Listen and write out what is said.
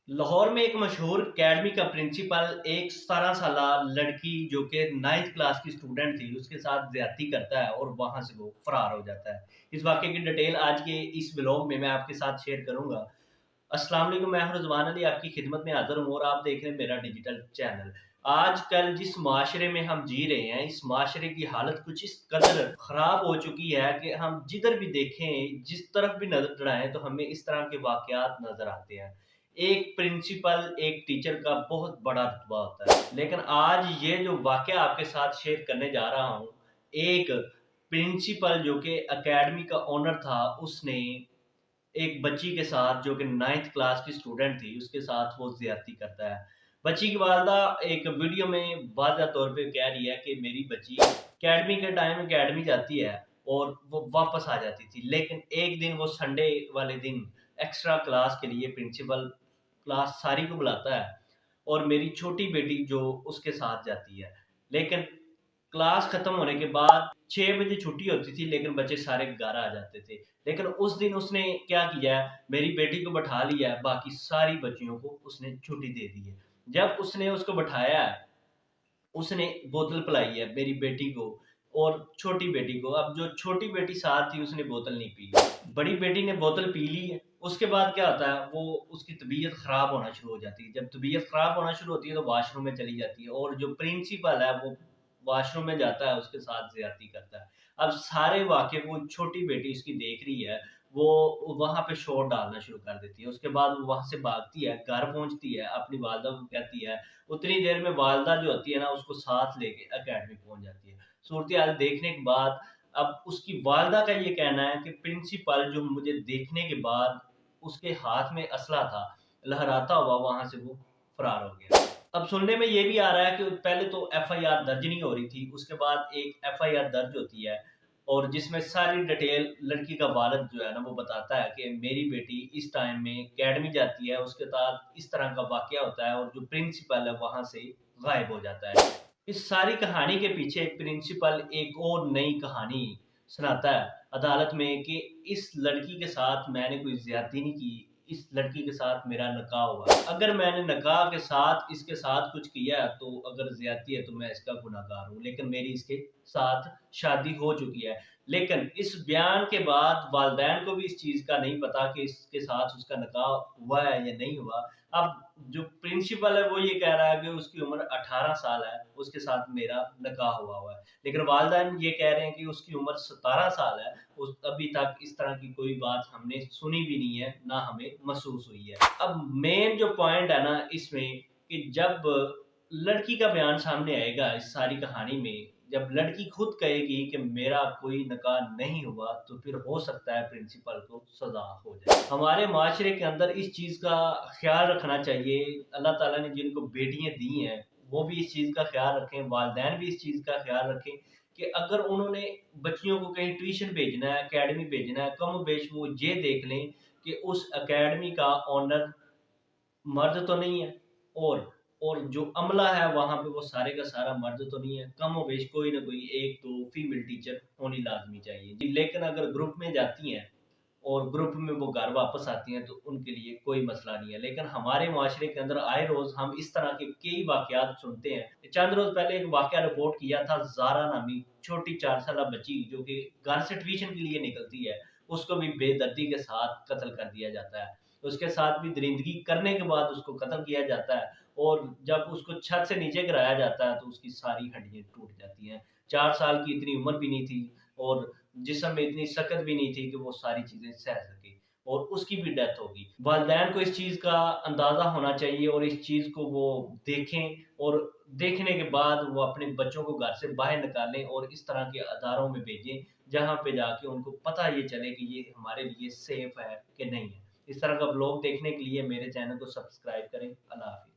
लाहौर में एक मशहूर अकेडमी का प्रिंसिपल एक 17 साला लड़की जो कि 9th क्लास की स्टूडेंट थी उसके साथ ज्यादती करता है और वहां से वो फरार हो जाता है। इस वाक़े की डिटेल आज के इस व्लॉग में मैं आपके साथ शेयर करूंगा। अस्सलाम वालेकुम, मैं हूं रिजवान अली, आपकी खिदमत में हाजिर हूं और आप देख रहे हैं मेरा डिजिटल चैनल। आजकल जिस माशरे में हम जी रहे हैं, इस माशरे की हालत कुछ इस कदर खराब हो चुकी है कि हम जिधर भी देखें, जिस तरफ भी नजर दौड़ाएं तो हमें इस तरह के वाकयात नजर आते हैं। एक प्रिंसिपल एक टीचर का बहुत बड़ा रुतबा होता है, लेकिन आज ये जो वाकया आपके साथ शेयर करने जा रहा हूँ, एक प्रिंसिपल जो कि एकेडमी का ओनर था, उसने एक बच्ची के साथ जो कि 9th क्लास की स्टूडेंट थी, उसके साथ वो ज़्यादती करता है। बच्ची की वालिदा एक वीडियो में वाज़ह तौर पे कह रही है कि मेरी बच्ची अकेडमी के टाइम अकेडमी जाती है और वो वापस आ जाती थी। लेकिन एक दिन वो संडे वाले दिन एक्स्ट्रा क्लास के लिए प्रिंसिपल क्लास सारी को बुलाता है और मेरी छोटी बेटी जो उसके साथ जाती है। लेकिन क्लास खत्म होने के बाद 6 बजे छुट्टी होती थी, लेकिन बच्चे सारे 11 आ जाते थे। लेकिन उस दिन उसने क्या किया, मेरी बेटी को बैठा लिया है, बाकी सारी बच्चियों को उसने छुट्टी दे दी है। जब उसने उसको बैठाया है, उसने बोतल पिलाई है मेरी बेटी को और छोटी बेटी को। अब जो छोटी बेटी साथ थी उसने बोतल नहीं पी। बड़ी बेटी ने बोतल पी ली है। उसके बाद क्या होता है, वो उसकी तबीयत खराब होना शुरू हो जाती है। जब तबीयत खराब होना शुरू होती है तो वॉशरूम में चली जाती है और जो प्रिंसिपल है वो वॉशरूम में जाता है, उसके साथ ज्यादती करता है। अब सारे वाक़े को छोटी बेटी उसकी देख रही है, वो वहाँ पे शोर डालना शुरू कर देती है। उसके बाद वो वहाँ से भागती है, घर पहुँचती है, अपनी वालिदा को कहती है। उतनी देर में वालिदा जो होती है ना, उसको साथ लेके अकेडमी पहुँच जाती है। सूरत-ए-हाल देखने के बाद अब उसकी वालिदा का ये कहना है कि प्रिंसिपल जो मुझे देखने के बाद उसके हाथ में असला था, लहराता हुआ वहाँ से वो फरार हो गया। अब सुनने में ये भी आ रहा है कि पहले तो एफआईआर दर्ज नहीं हो रही थी, उसके बाद एक एफआईआर दर्ज होती है और जिसमें सारी डिटेल लड़की का वालिद जो है ना वो बताता है कि मेरी बेटी इस टाइम में अकेडमी जाती है, उसके साथ इस तरह का वाकया होता है और जो प्रिंसिपल है वहाँ से गायब हो जाता है। इस सारी कहानी के पीछे प्रिंसिपल एक और नई कहानी सुनाता है अदालत में कि इस लड़की के साथ मैंने कोई ज्यादती नहीं की, इस लड़की के साथ मेरा निकाह हुआ। अगर मैंने निकाह के साथ इसके साथ कुछ किया तो अगर ज्यादती है तो मैं इसका गुनहगार हूँ, लेकिन मेरी इसके साथ शादी हो चुकी है। लेकिन इस बयान के बाद वालिदैन को भी इस चीज़ का नहीं पता कि इसके साथ उसका निकाह हुआ है या नहीं हुआ। अब जो प्रिंसिपल है वो ये कह रहा है कि उसकी उम्र 18 साल है, उसके साथ मेरा निकाह हुआ है। लेकिन वालिदैन ये कह रहे हैं कि उसकी उम्र 17 साल है, उस अभी तक इस तरह की कोई बात हमने सुनी भी नहीं है, ना हमें महसूस हुई है। अब मेन जो पॉइंट है ना इसमें, कि जब लड़की का बयान सामने आएगा इस सारी कहानी में, जब लड़की खुद कहेगी कि मेरा कोई निकाह नहीं हुआ, तो फिर हो सकता है प्रिंसिपल को सज़ा हो जाए। हमारे माशरे के अंदर इस चीज़ का ख़्याल रखना चाहिए। अल्लाह ताला ने जिनको बेटियाँ दी हैं, वो भी इस चीज़ का ख़्याल रखें, वालिदैन भी इस चीज़ का ख़्याल रखें कि अगर उन्होंने बच्चियों को कहीं ट्यूशन भेजना है, अकेडमी भेजना है, कम-ओ-बेश वो ये देख लें कि उस अकेडमी का ओनर मर्द तो नहीं है और जो अमला है वहाँ पे वो सारे का सारा मर्द तो नहीं है, कमोबेश कोई ना कोई एक तो फीमेल टीचर होनी लाज़मी चाहिए। जी, लेकिन अगर ग्रुप में जाती हैं और ग्रुप में वो घर वापस आती हैं तो उनके लिए कोई मसला नहीं है। लेकिन हमारे माशरे के अंदर आए रोज़ हम इस तरह के कई वाक़यात सुनते हैं। चंद रोज़ पहले एक वाक़या रिपोर्ट किया था, ज़ारा नामी छोटी 4 साला बच्ची जो कि घर से ट्यूशन के लिए निकलती है, उसको भी बेदर्दी के साथ कत्ल कर दिया जाता है। उसके साथ भी दरिंदगी करने के बाद उसको कत्ल किया जाता है और जब उसको छत से नीचे गिराया जाता है तो उसकी सारी हड्डियाँ टूट जाती हैं। 4 साल की इतनी उम्र भी नहीं थी और जिस्म में इतनी सकत भी नहीं थी कि वो सारी चीज़ें सह सके और उसकी भी डेथ हो गई। वालिदैन को इस चीज़ का अंदाज़ा होना चाहिए और इस चीज़ को वो देखें और देखने के बाद वो अपने बच्चों को घर से बाहर निकालें और इस तरह के अदारों में भेजें, जहाँ पे जाके उनको पता ये चले कि ये हमारे लिए सेफ है कि नहीं है। इस तरह का व्लॉग देखने के लिए मेरे चैनल को सब्सक्राइब करें। अल्लाह हाफ़िज़।